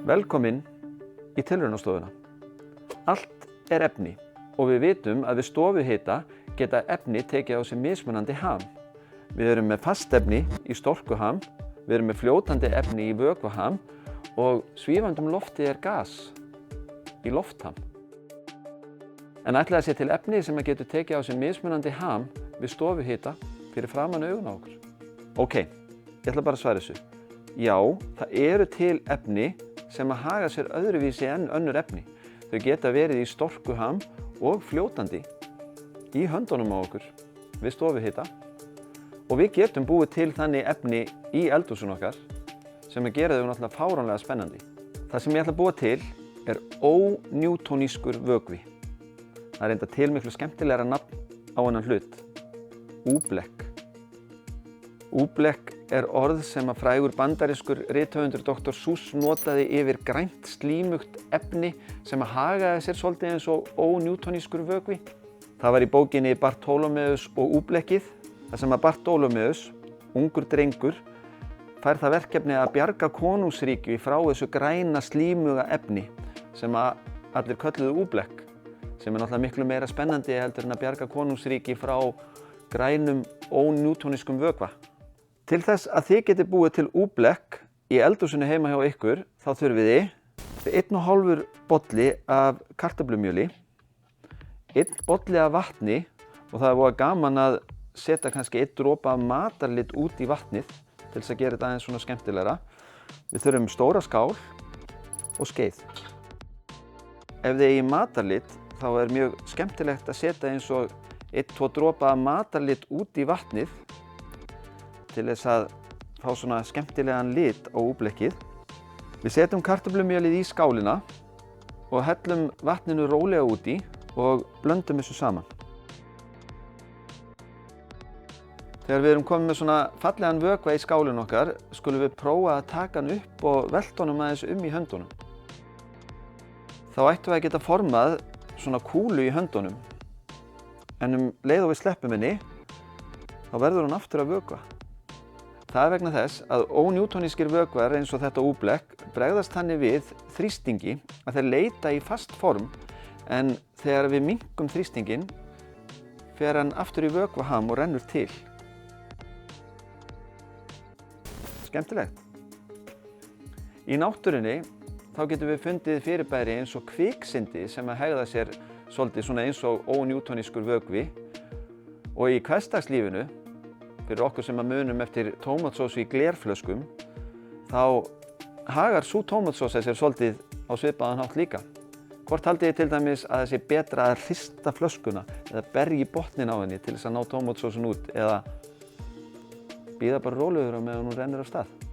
Velkomin í tilraunastofuna. Allt er efni og við vitum að við stofuhita geta efni tekið á sig mismunandi ham. Við erum með fast efni í storkuham, við erum með fljótandi efni í vökvaham og svífandi lofti er gas í loftham. En ætli það sé til efni sem getur tekið á sig mismunandi ham við stofuhita fyrir framan augun á okkur? Ok, ég ætla bara að svara þessu. Já, það eru til efni sem að haga sér öðruvísi en önnur efni. Þau geta verið í storkuham og fljótandi í höndunum á okkur við stofuhita og við getum búið til þannig efni í eldhúsinu okkar sem að gera þau náttúrulega fáránlega spennandi. Það sem ég ætla að búa til er ónjútónískur vökvi. Það er enda til miklu skemmtilegra nafn á þennan hlut. Oobleck. Oobleck er orð sem að frægur bandarískur rithöfundur Dr. Seuss notaði yfir grænt slímugt efni sem að hagaði sér svolítið eins og ónjútónískur vökvi. Það var í bókinni Bartholomeus og Oobleckið, þar sem að Bartholomeus, ungur drengur, fær það verkefni að bjarga konungsríki frá þessu græna slímuga efni sem að allir kölluðu Oobleck, sem er náttúrulega miklu meira spennandi heldur en að bjarga konungsríki frá grænum ónjútónískum vökva. Til þess að þið geti búið til Oobleck í eldhúsinu heima hjá ykkur, þá þurfið þið 1,5 bolli af kartöflumjöli, 1 bolli af vatni og það er voða gaman að setja kannski 1 dropa af matarlykt út í vatnið til þess að gera þetta aðeins svona skemmtilegra. Við þurfum stóra skál og skeið. Ef þið eigið matarlykt þá er mjög skemmtilegt að setja eins og 1-2 dropa af matarlykt út í vatnið til þess að fá svona skemmtilegan lit á Oobleckið. Við setjum kartöflumjölið í skálina og hellum vatninu rólega út í og blöndum þessu saman. Þegar við erum komin með svona fallegan vökva í skálinu okkar, skulum við prófa að taka hann upp og velta honum aðeins í höndunum. Þá ættum við að geta formað svona kúlu í höndunum, en leið og við sleppum henni, þá verður hann aftur að vökva. Það er vegna þess að ónjútónískir vökvar eins og þetta Oobleck bregðast þannig við þrýstingi að þeir leita í fast form, en þegar við minnkum þrýstinginn fer hann aftur í vökvaham og rennur til. Skemmtilegt. Í náttúrunni þá getum við fundið fyrirbæri eins og kviksyndi sem að hegða sér svolítið svona eins og ónjútónískur vökvi og í hversdagslífinu, fyrir okkur sem að munum eftir tómatsósu í glerflöskum, þá hagar sú tómatsósa sér svolítið á svipaðan hátt líka. Hvort haldið þið til dæmis að það sé betra að hrista flöskuna eða berja í botninn á henni til þess að ná tómatsósun út eða bíða bara rólegur á meðan hún rennur af stað?